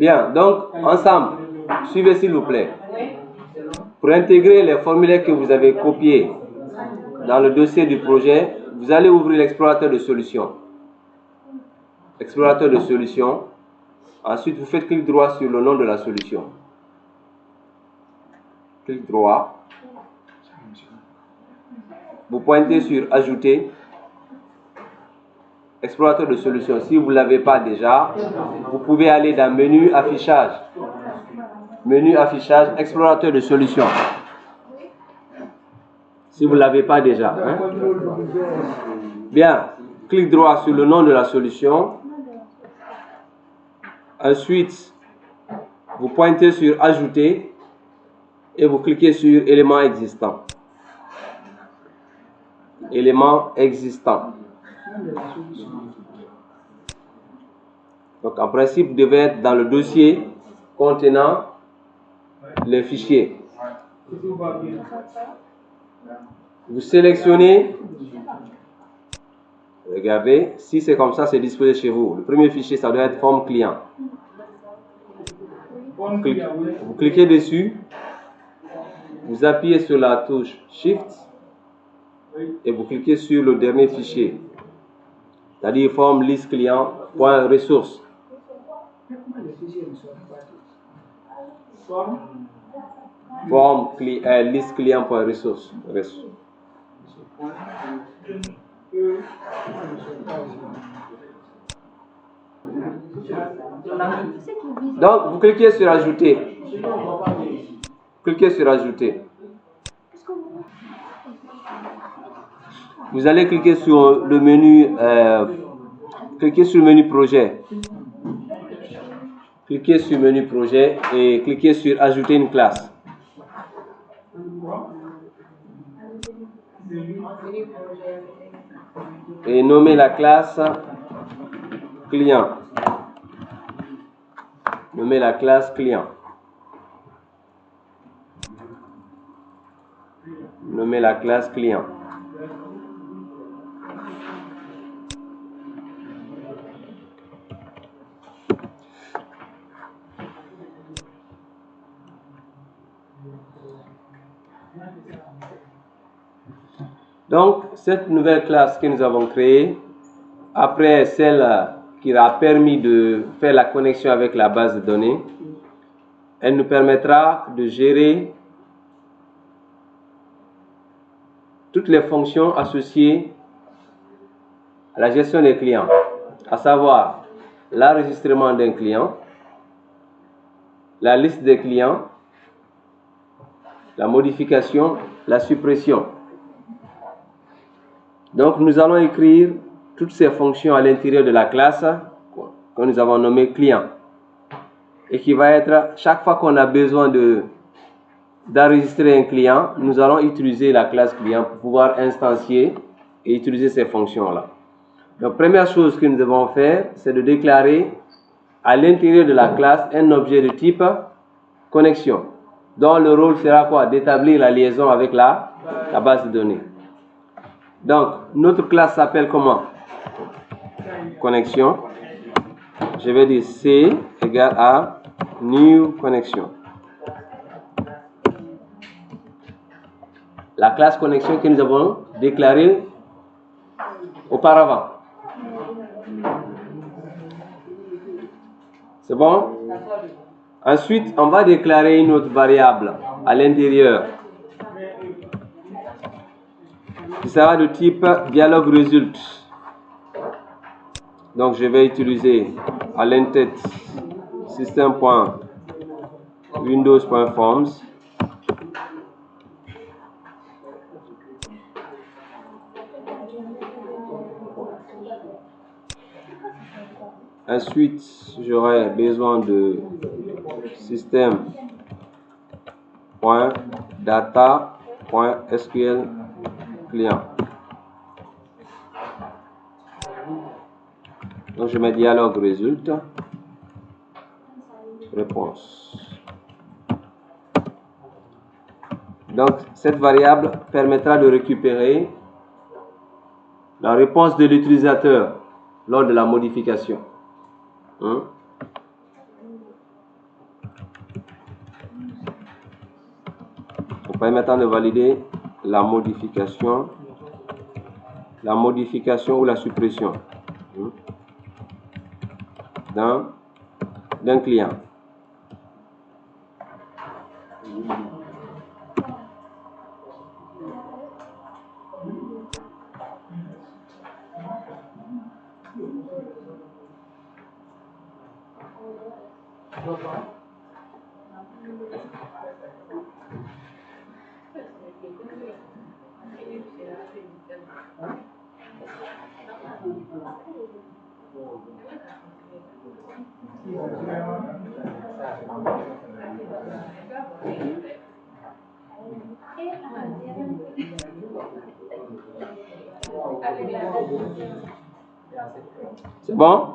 Bien, donc ensemble, suivez s'il vous plaît. Pour intégrer les formulaires que vous avez copiés dans le dossier du projet, vous allez ouvrir l'explorateur de solutions. Explorateur de solutions. Ensuite, vous faites clic droit sur le nom de la solution. Clic droit. Vous pointez sur Ajouter. Explorateur de solutions. Si vous ne l'avez pas déjà, vous pouvez aller dans Menu Affichage. Menu Affichage, Explorateur de solutions. Si vous ne l'avez pas déjà. Hein? Bien. Clic droit sur le nom de la solution. Ensuite, vous pointez sur Ajouter et vous cliquez sur Élément existant. Élément existant. Donc, en principe, vous devez être dans le dossier contenant les fichiers. Vous sélectionnez. Regardez, si c'est comme ça, c'est disposé chez vous. Le premier fichier, ça doit être forme client. Vous cliquez dessus. Vous appuyez sur la touche Shift et vous cliquez sur le dernier fichier, c'est-à-dire forme liste client.ressources. Forme liste client.ressources. Donc, vous cliquez sur Ajouter. Cliquez sur Ajouter. Vous allez cliquer sur le menu, cliquez sur le menu Projet. Cliquez sur le menu Projet et cliquez sur Ajouter une classe. Et nommez la classe client. Nommez la classe client. Nommez la classe client. Donc, cette nouvelle classe que nous avons créée, après celle qui a permis de faire la connexion avec la base de données, elle nous permettra de gérer toutes les fonctions associées à la gestion des clients, à savoir l'enregistrement d'un client, la liste des clients, la modification, la suppression. Donc, nous allons écrire toutes ces fonctions à l'intérieur de la classe que nous avons nommée client. Et qui va être, chaque fois qu'on a besoin d'enregistrer un client, nous allons utiliser la classe client pour pouvoir instancier et utiliser ces fonctions-là. Donc, première chose que nous devons faire, c'est de déclarer à l'intérieur de la classe un objet de type connexion, dont le rôle sera quoi? D'établir la liaison avec la base de données. Donc, notre classe s'appelle comment? Connexion. Je vais dire C égale à new connexion. La classe connexion que nous avons déclarée auparavant. C'est bon? Ensuite, on va déclarer une autre variable à l'intérieur qui sera de type dialogue result. Donc, je vais utiliser à l'entête system.windows.forms. Ensuite, j'aurai besoin de system.data.sql client. Donc, je mets dialogue résultat, réponse. Donc, cette variable permettra de récupérer la réponse de l'utilisateur lors de la modification. permettant de valider la modification ou la suppression d'un client. C'est bon?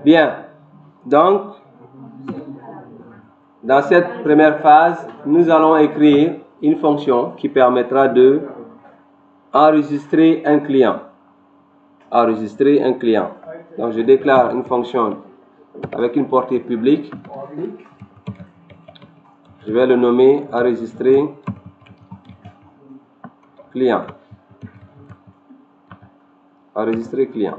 Bien. Donc, dans cette première phase, nous allons écrire une fonction qui permettra de enregistrer un client. Enregistrer un client. Donc, je déclare une fonction avec une portée publique. Je vais le nommer enregistrer client. Enregistrer client.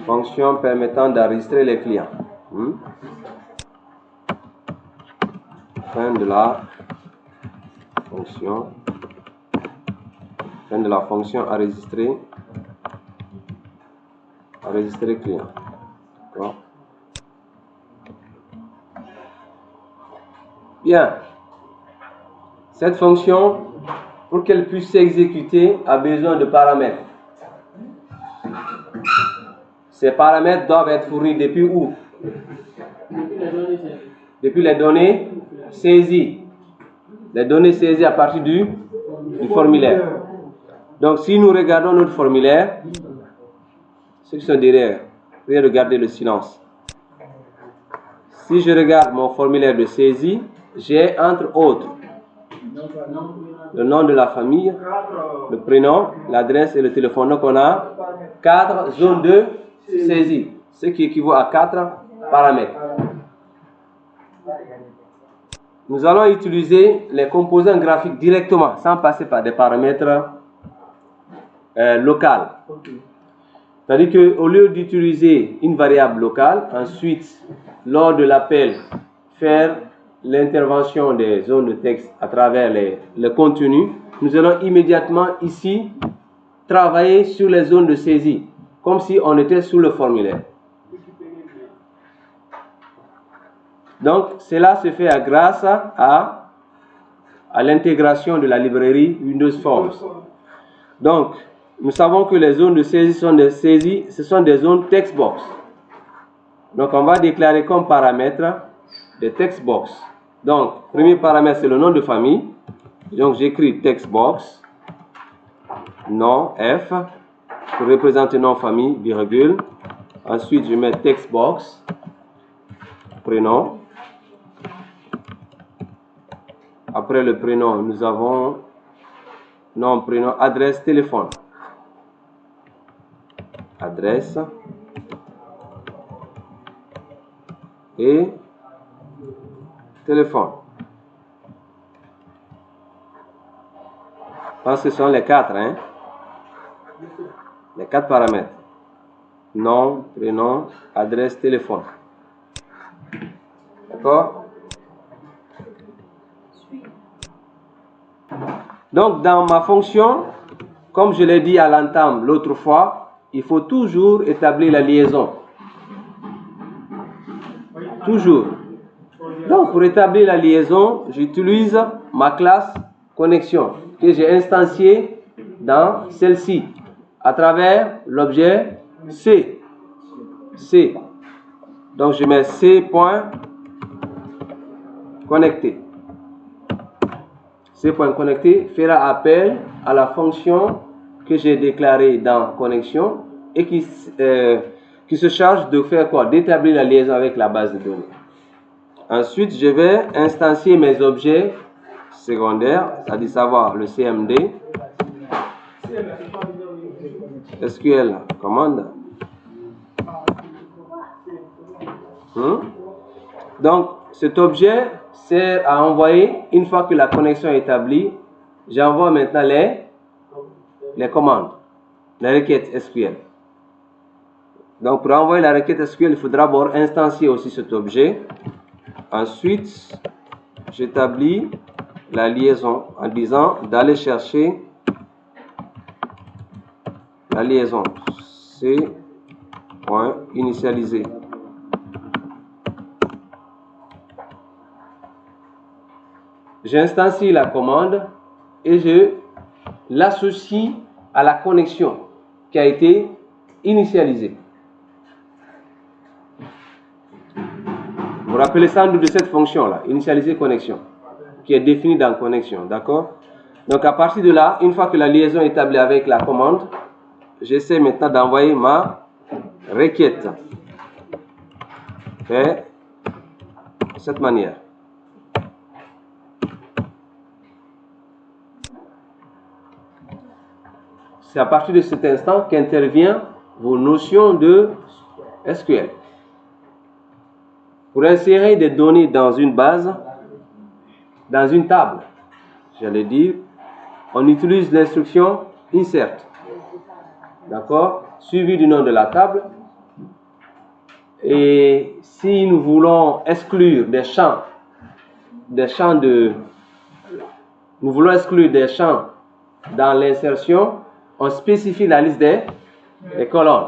Fonction permettant d'enregistrer les clients. Fin de la fonction enregistrer client. D'accord. Bien. Cette fonction, pour qu'elle puisse s'exécuter, a besoin de paramètres. Ces paramètres doivent être fournis depuis où? Depuis les données saisies. Les données saisies à partir du formulaire. Donc, si nous regardons notre formulaire, ceux qui sont derrière, veuillez regarder le silence. Si je regarde mon formulaire de saisie, j'ai entre autres le nom de la famille, le prénom, l'adresse et le téléphone. Donc, on a 4 zones de saisie, ce qui équivaut à 4 paramètres. Nous allons utiliser les composants graphiques directement, sans passer par des paramètres locaux. C'est-à-dire qu'au lieu d'utiliser une variable locale, ensuite, lors de l'appel, faire l'intervention des zones de texte à travers le contenu, nous allons immédiatement ici travailler sur les zones de saisie, comme si on était sous le formulaire. Donc, cela se fait grâce à l'intégration de la librairie Windows Forms. Donc, nous savons que les zones de saisie ce sont des zones textbox. Donc, on va déclarer comme paramètre des textbox. Donc, premier paramètre, c'est le nom de famille. Donc, j'écris textbox, nom, F, pour représenter nom famille, virgule. Ensuite, je mets textbox, prénom. Après le prénom, nous avons nom, prénom, adresse, téléphone. Adresse et téléphone. Je pense que ce sont les 4, hein? Les 4 paramètres. Nom, prénom, adresse, téléphone. D'accord? Donc, dans ma fonction, comme je l'ai dit à l'entame l'autre fois, il faut toujours établir la liaison. Toujours. Donc, pour établir la liaison, j'utilise ma classe connexion que j'ai instanciée dans celle-ci à travers l'objet C. Donc, je mets C.connecté. C.connecté fera appel à la fonction que j'ai déclaré dans connexion et qui se charge de faire quoi? D'établir la liaison avec la base de données. Ensuite, je vais instancier mes objets secondaires, c'est-à-dire savoir le CMD, SQL commande. Donc, cet objet sert à envoyer, une fois que la connexion est établie, j'envoie maintenant les commandes, les requêtes SQL. Donc, pour envoyer la requête SQL, il faudra d'abord instancier aussi cet objet. Ensuite, j'établis la liaison en disant d'aller chercher la liaison C.initialiser. J'instancie la commande et je l'associe à la connexion qui a été initialisée. Vous vous rappelez sans doute de cette fonction-là, initialiser connexion, qui est définie dans connexion, d'accord? Donc à partir de là, une fois que la liaison est établie avec la commande, j'essaie maintenant d'envoyer ma requête. Fait de cette manière. C'est à partir de cet instant qu'intervient vos notions de SQL. Pour insérer des données dans une base, dans une table, j'allais dire, on utilise l'instruction insert. D'accord? Suivi du nom de la table. Et si nous voulons exclure des champs dans l'insertion, on spécifie la liste des colonnes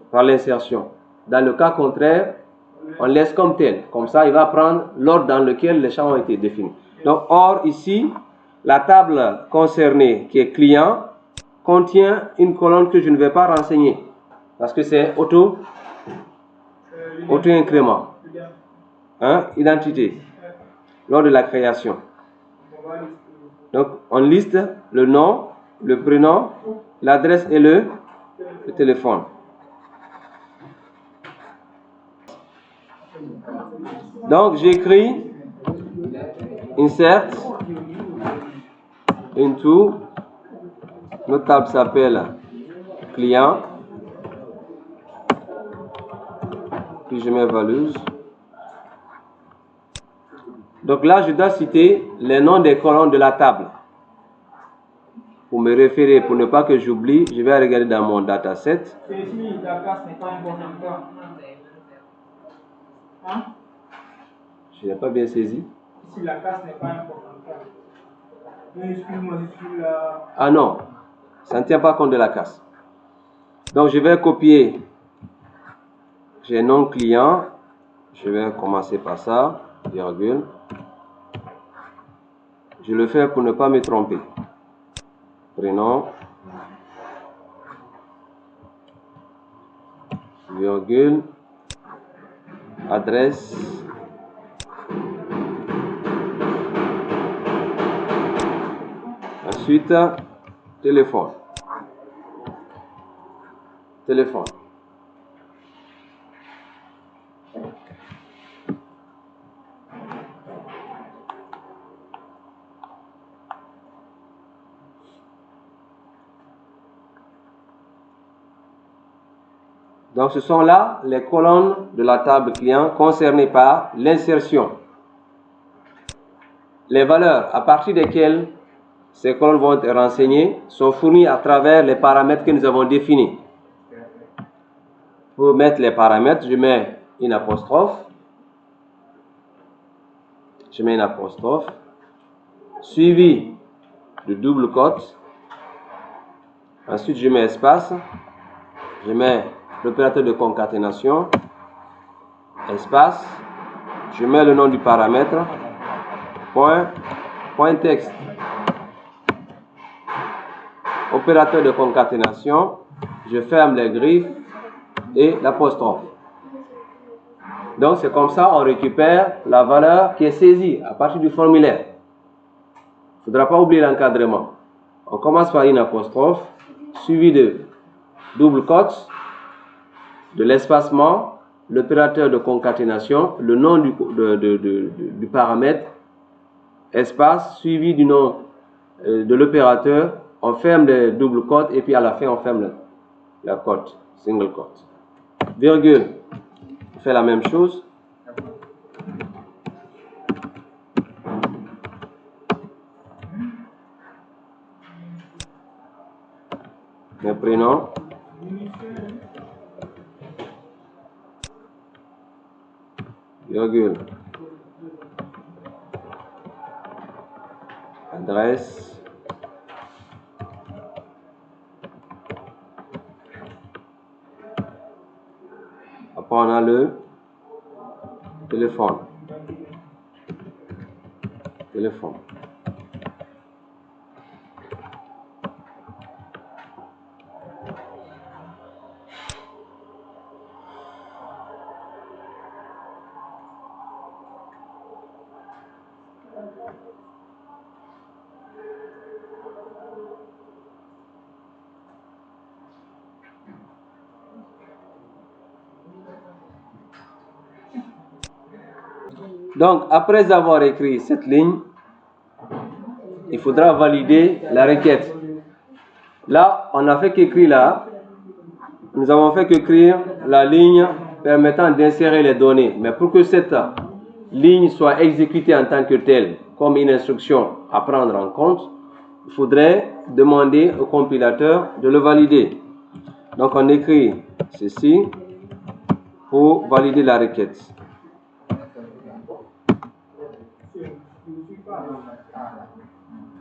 par l'insertion. Dans le cas contraire, on laisse comme tel. Comme ça, il va prendre l'ordre dans lequel les champs ont été définis. Donc, or, ici, la table concernée, qui est client, contient une colonne que je ne vais pas renseigner. Parce que c'est auto-incrément. Identité. Lors de la création. Donc, on liste le nom, le prénom, l'adresse et le téléphone. Donc, j'écris insert into, notre table s'appelle client, puis je mets values. Donc là, je dois citer les noms des colonnes de la table. Pour me référer, pour ne pas que j'oublie, je vais regarder dans mon dataset. Je n'ai pas bien saisi. Si la casse n'est pas importante. Ah non, ça ne tient pas compte de la casse. Donc je vais copier. J'ai nom client. Je vais commencer par ça, virgule. Je le fais pour ne pas me tromper. Prénom, virgule, adresse, ensuite téléphone. Donc, ce sont là les colonnes de la table client concernées par l'insertion. Les valeurs à partir desquelles ces colonnes vont être renseignées sont fournies à travers les paramètres que nous avons définis. Pour mettre les paramètres, je mets une apostrophe. Suivi de double cote. Ensuite, je mets espace. Je mets l'opérateur de concaténation, espace, je mets le nom du paramètre, point texte, opérateur de concaténation, je ferme les griffes et l'apostrophe. Donc c'est comme ça on récupère la valeur qui est saisie à partir du formulaire. Il ne faudra pas oublier l'encadrement. On commence par une apostrophe, suivi de double cote, de l'espacement, l'opérateur de concaténation, le nom du paramètre, espace, suivi du nom de l'opérateur, on ferme les doubles cotes et puis à la fin on ferme la cote, single cote. Virgule, on fait la même chose. Le prénom. Virgule. Adresse. Après on a le téléphone. Téléphone. Donc, après avoir écrit cette ligne, il faudra valider la requête. Là, on n'a fait qu'écrire là. Nous avons fait qu'écrire la ligne permettant d'insérer les données. Mais pour que cette ligne soit exécutée en tant que telle, comme une instruction à prendre en compte, il faudrait demander au compilateur de le valider. Donc, on écrit ceci pour valider la requête.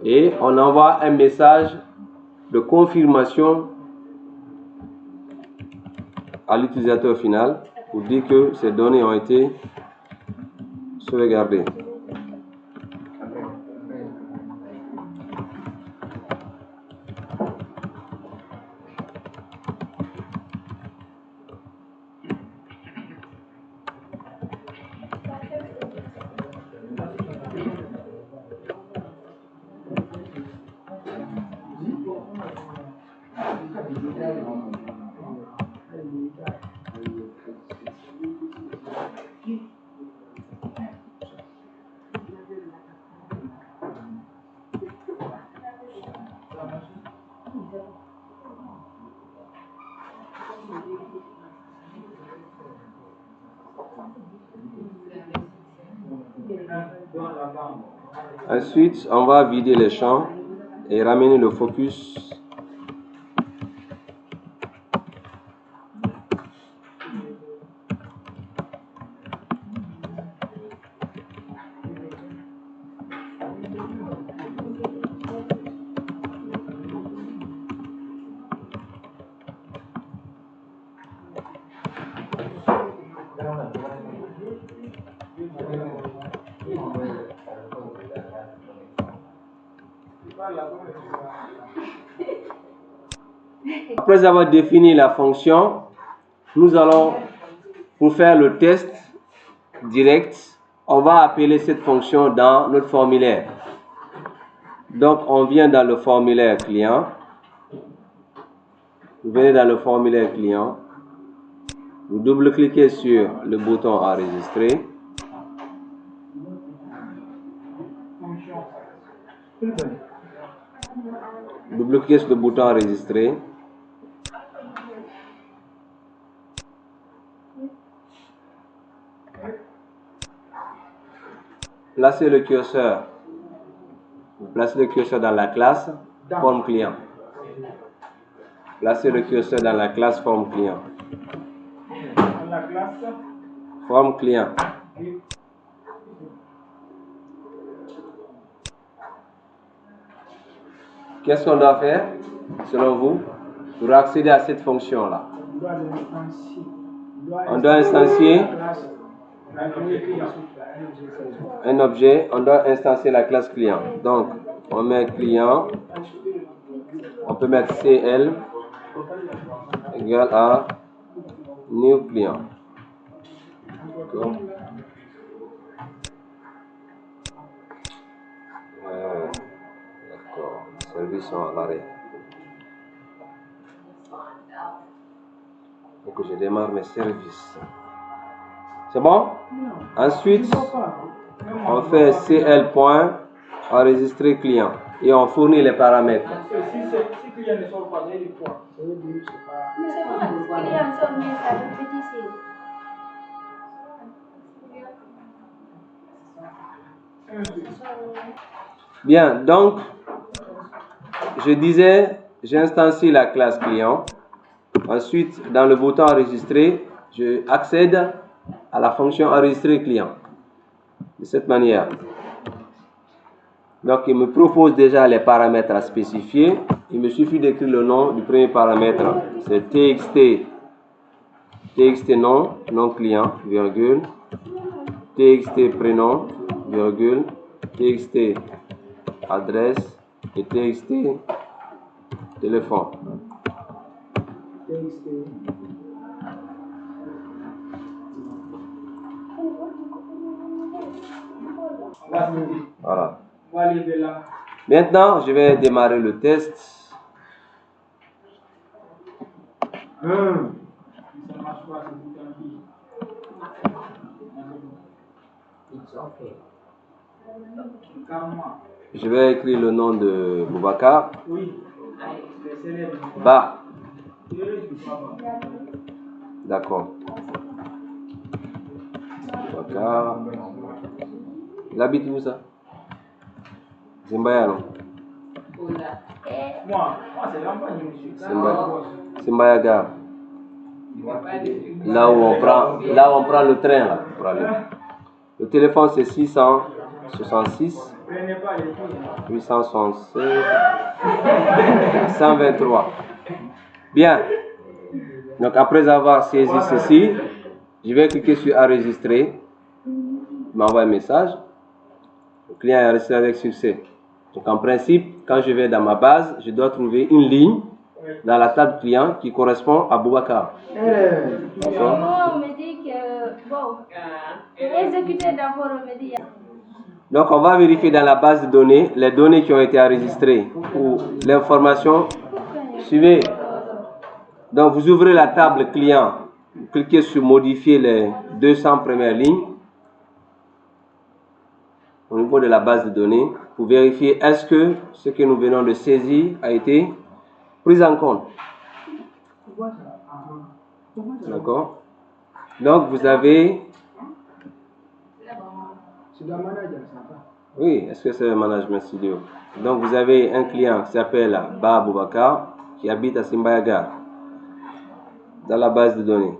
Et on envoie un message de confirmation à l'utilisateur final pour dire que ces données ont été sauvegardées. Ensuite, on va vider les champs et ramener le focus . Après avoir défini la fonction, nous allons, pour faire le test direct, on va appeler cette fonction dans notre formulaire. Donc, on vient dans le formulaire client. Vous venez dans le formulaire client. Vous double-cliquez sur le bouton enregistrer. Double-cliquez sur le bouton enregistrer. Placez le curseur. Vous placez le curseur dans la classe forme client. Placez le curseur dans la classe forme client. Forme client. Qu'est-ce qu'on doit faire, selon vous, pour accéder à cette fonction-là? On doit instancier un objet, on doit instancier la classe client. Donc, on met client, on peut mettre CL égale à new client. D'accord. D'accord. services sont à l'arrêt. Il faut que je démarre mes services. C'est bon? Ensuite, on fait CL point enregistrer client et on fournit les paramètres. Si le client ne sort pas, ça veut dire quoi? Ça veut dire, je sais pas. Mais c'est quoi? Le client sort, mais ça veut petit C. Bien, donc, je disais, j'instancie la classe client. Ensuite, dans le bouton enregistrer, je accède à la fonction enregistrer client. De cette manière. Donc, il me propose déjà les paramètres à spécifier. Il me suffit d'écrire le nom du premier paramètre. C'est txt, txt nom, nom client, virgule, txt prénom, virgule, txt adresse et txt téléphone. Voilà. Maintenant, je vais démarrer le test. Je vais écrire le nom de Boubacar. Ba. D'accord. Boubacar. Il habite où ça? Zimbaya, non? Moi, c'est l'Allemagne, monsieur. Zimbaya Gare. Là où on prend le train là, pour aller. Le téléphone c'est 666 876 123. Bien. Donc après avoir saisi ceci, je vais cliquer sur enregistrer. Il m'envoie un message. Le client est enregistré avec succès. Donc en principe, quand je vais dans ma base, je dois trouver une ligne dans la table client qui correspond à Boubacar. D'accord? On me dit que, bon, exécuter d'abord, on me dit. Donc on va vérifier dans la base de données les données qui ont été enregistrées ou l'information. Suivez. Donc vous ouvrez la table client, vous cliquez sur modifier les 200 premières lignes au niveau de la base de données pour vérifier est-ce que ce que nous venons de saisir a été pris en compte. D'accord? Donc vous avez... Oui, est-ce que c'est le management studio? Donc vous avez un client qui s'appelle Ba Boubacar qui habite à Zimbaya Gare dans la base de données.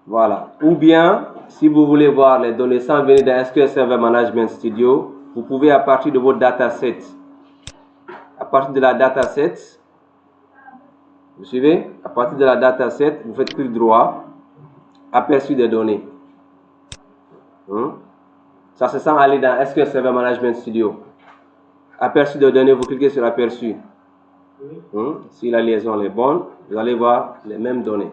Voilà. Ou bien, si vous voulez voir les données sans venir dans SQL Server Management Studio, vous pouvez à partir de votre dataset. À partir de la dataset, vous suivez? À partir de la dataset, vous faites clic droit, aperçu des données. Ça se sent aller dans SQL Server Management Studio. Aperçu des données, vous cliquez sur aperçu. Si la liaison est bonne, vous allez voir les mêmes données.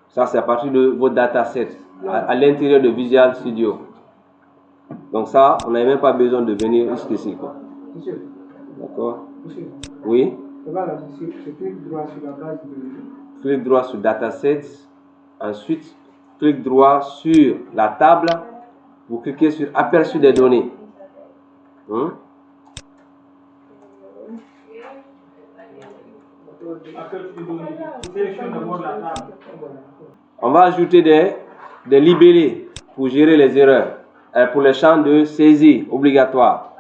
Ça, c'est à partir de votre dataset, à l'intérieur de Visual Studio. Donc ça, on n'a même pas besoin de venir jusqu'ici. D'accord? Oui? Clic droit sur dataset. Ensuite, clic droit sur la table. Vous cliquez sur aperçu des données. On va ajouter des libellés pour gérer les erreurs, pour les champs de saisie obligatoire.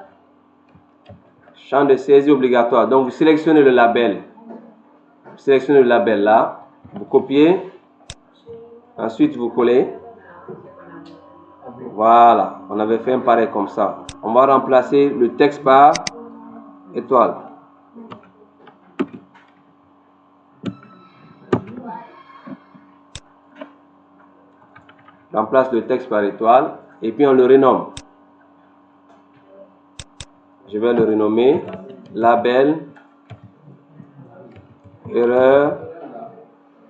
Champ de saisie obligatoire. Donc vous sélectionnez le label. Vous sélectionnez le label là, vous copiez, ensuite vous collez. Voilà, on avait fait un pareil comme ça. On va remplacer le texte par étoile. Remplace le texte par étoile et puis on le renomme. Je vais le renommer label erreur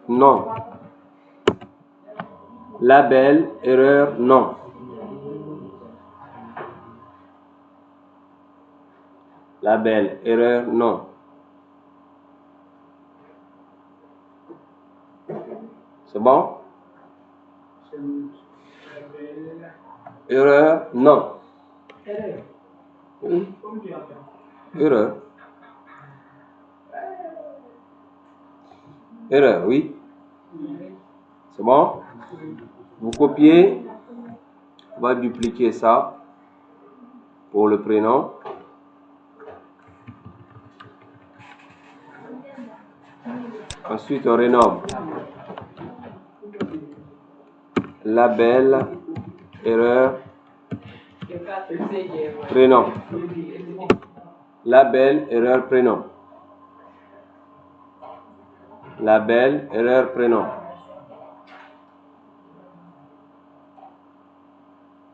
non. Label erreur non. Label, erreur, non. C'est bon? Erreur, non. Oui. Erreur. Erreur, oui. C'est bon? Vous copiez. On va dupliquer ça pour le prénom. Ensuite, on renomme. Label, erreur, prénom. Label, erreur, prénom. Label, erreur, prénom.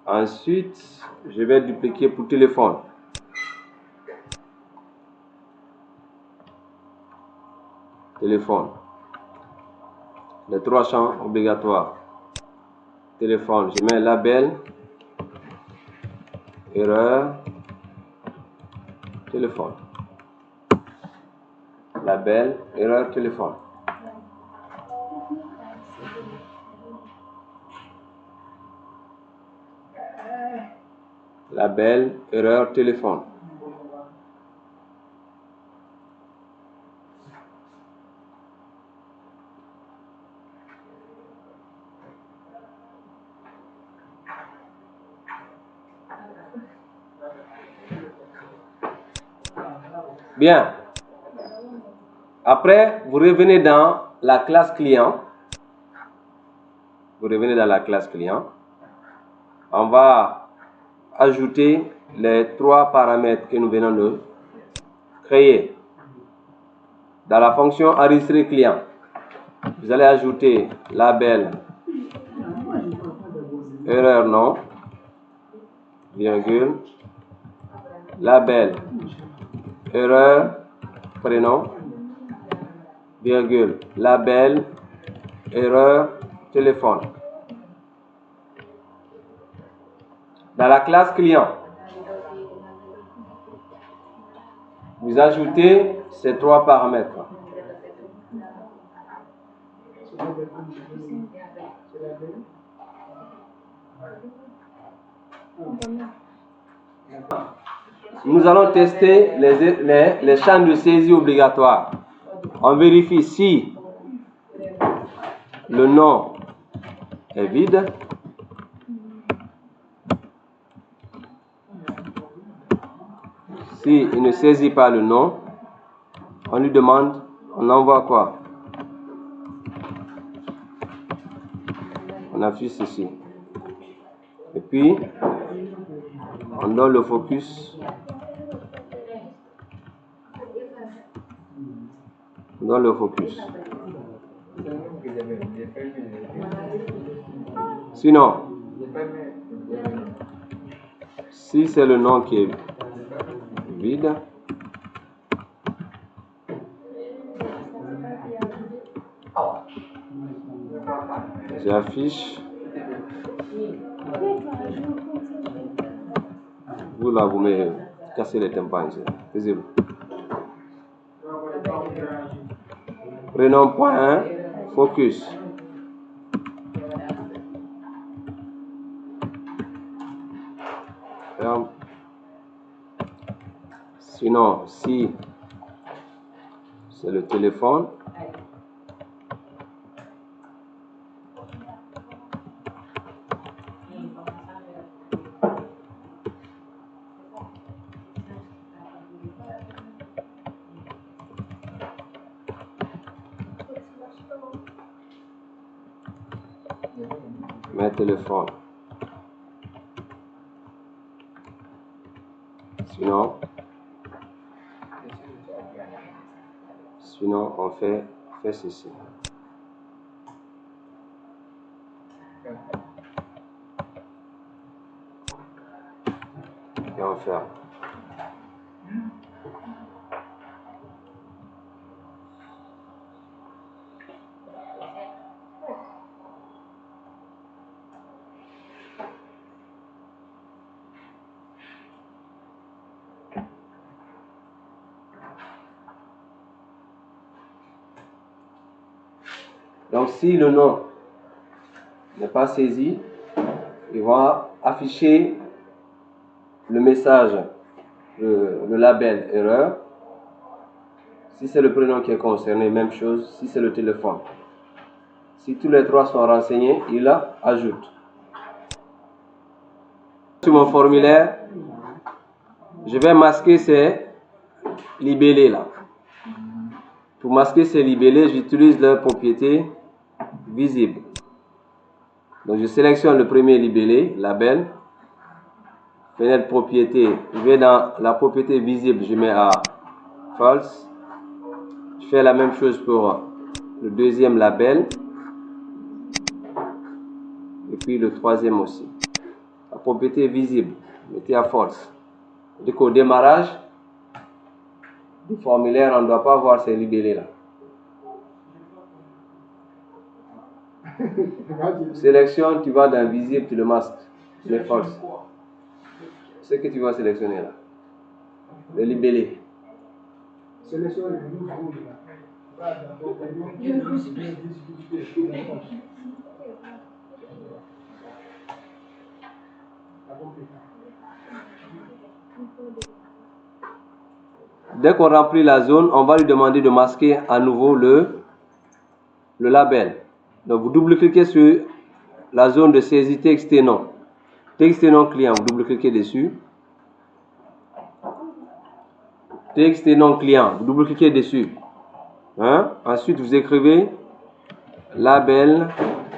Ensuite, je vais dupliquer pour téléphone. Téléphone. Les 3 champs obligatoires. Téléphone, je mets label, erreur, téléphone. Label, erreur, téléphone. Label, erreur, téléphone. Bien. Après, vous revenez dans la classe client. Vous revenez dans la classe client. On va ajouter les 3 paramètres que nous venons de créer. Dans la fonction enregistrer client, vous allez ajouter label, erreur non, virgule, label, erreur, prénom, virgule, label, erreur, téléphone. Dans la classe client, vous ajoutez ces 3 paramètres. Nous allons tester les champs de saisie obligatoires. On vérifie si le nom est vide. Si il ne saisit pas le nom, on lui demande, on envoie quoi? On affiche ceci. Et puis, on donne le focus. On donne le focus. Sinon, si c'est le nom qui est vide, j'affiche. Vous là, vous me cassez les tympans ici. Taisez-vous. Prénom point 1, focus. Ferme. Sinon, si c'est le téléphone, mes téléphones. Sinon on fait ceci. Et on ferme. Donc si le nom n'est pas saisi, il va afficher le message, le label erreur. Si c'est le prénom qui est concerné, même chose. Si c'est le téléphone. Si tous les trois sont renseignés, il ajoute. Sur mon formulaire, je vais masquer ces libellés là. Pour masquer ces libellés, j'utilise leur propriété visible. Donc je sélectionne le premier libellé, label. Fenêtre propriété, je vais dans la propriété visible, je mets à false. Je fais la même chose pour le deuxième label. Et puis le troisième aussi. La propriété visible, mettez à false. Dès qu'au démarrage du formulaire, on ne doit pas voir ces libellés là. Sélectionne, tu vas dans visible, tu le masques, tu mets false. Ce que tu vas sélectionner là, le libellé. Sélectionne le nouveau là. Dès qu'on remplit la zone, on va lui demander de masquer à nouveau le label. Donc vous double-cliquez sur la zone de saisie texte et nom. Texte et nom client, vous double-cliquez dessus. Texte et nom client, vous double-cliquez dessus. Hein? Ensuite, vous écrivez label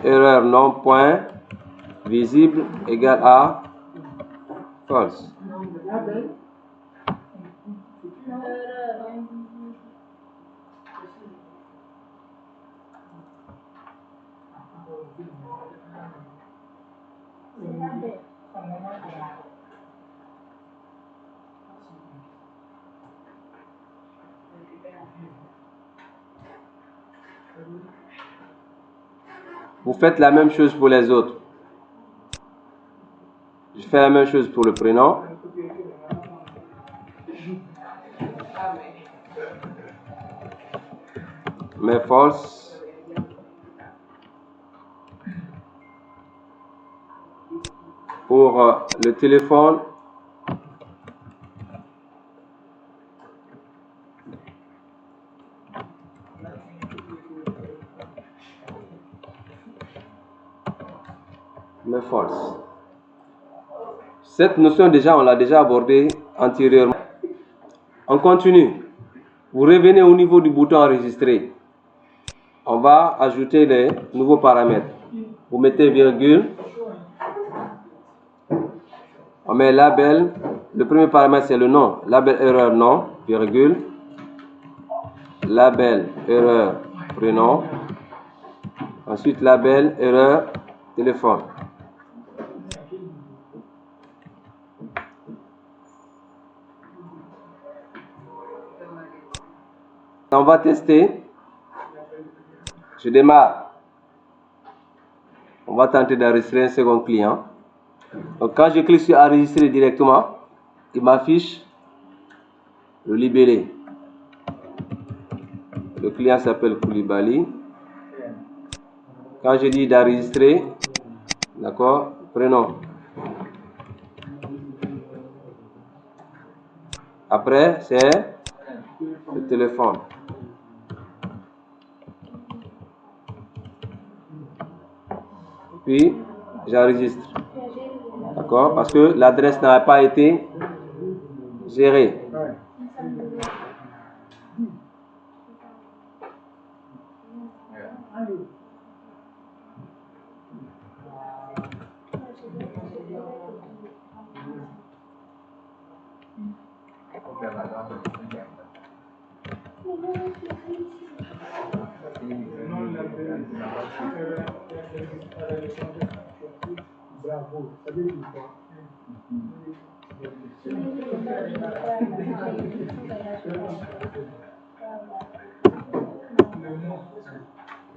erreur non point visible égale à false. Vous faites la même chose pour les autres. Je fais la même chose pour le prénom. Mais false. Pour le téléphone. Mais false. Cette notion déjà, on l'a déjà abordée antérieurement. On continue. Vous revenez au niveau du bouton enregistrer. On va ajouter les nouveaux paramètres. Vous mettez virgule. On met label. Le premier paramètre c'est le nom. Label erreur nom, virgule. Label erreur prénom. Ensuite label erreur téléphone. On va tester. Je démarre. On va tenter d'enregistrer un second client. Donc quand je clique sur enregistrer directement, il m'affiche le libellé. Le client s'appelle Koulibaly. Quand je dis d'enregistrer, d'accord, prénom. Après, c'est le téléphone. Puis, j'enregistre. D'accord? Parce que l'adresse n'a pas été gérée. Bravo, ça veut dire quoi?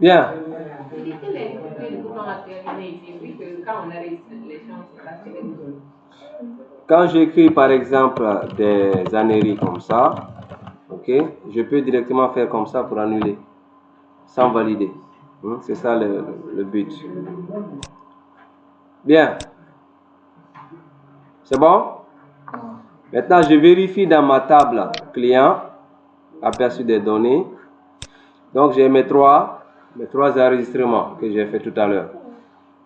Bien. Quand j'écris par exemple des âneries comme ça, ok, je peux directement faire comme ça pour annuler, sans valider. C'est ça le but. Bien. C'est bon? Maintenant, je vérifie dans ma table client, aperçu des données. Donc, j'ai mes trois enregistrements que j'ai fait tout à l'heure.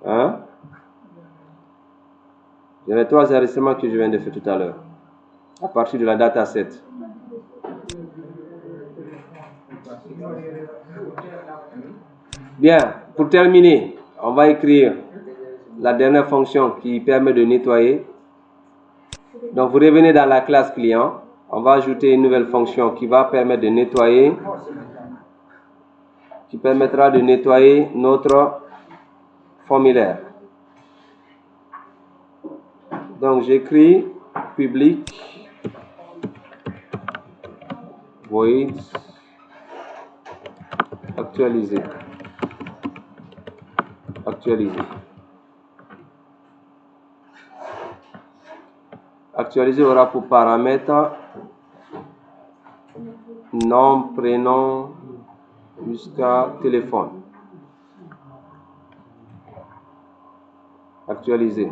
Hein? J'ai les 3 enregistrements que je viens de faire tout à l'heure, à partir de la dataset. Bien, pour terminer, on va écrire la dernière fonction qui permet de nettoyer. Donc, vous revenez dans la classe client. On va ajouter une nouvelle fonction qui va permettre de nettoyer, qui permettra de nettoyer notre formulaire. Donc, j'écris public void actualiser. Actualiser aura pour paramètre nom, prénom jusqu'à téléphone. Actualiser.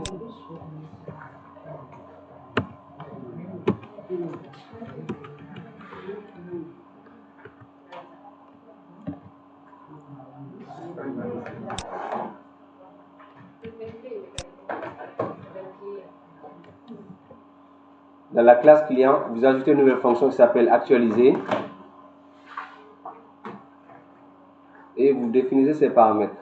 Dans la classe client, vous ajoutez une nouvelle fonction qui s'appelle actualiser et vous définissez ses paramètres.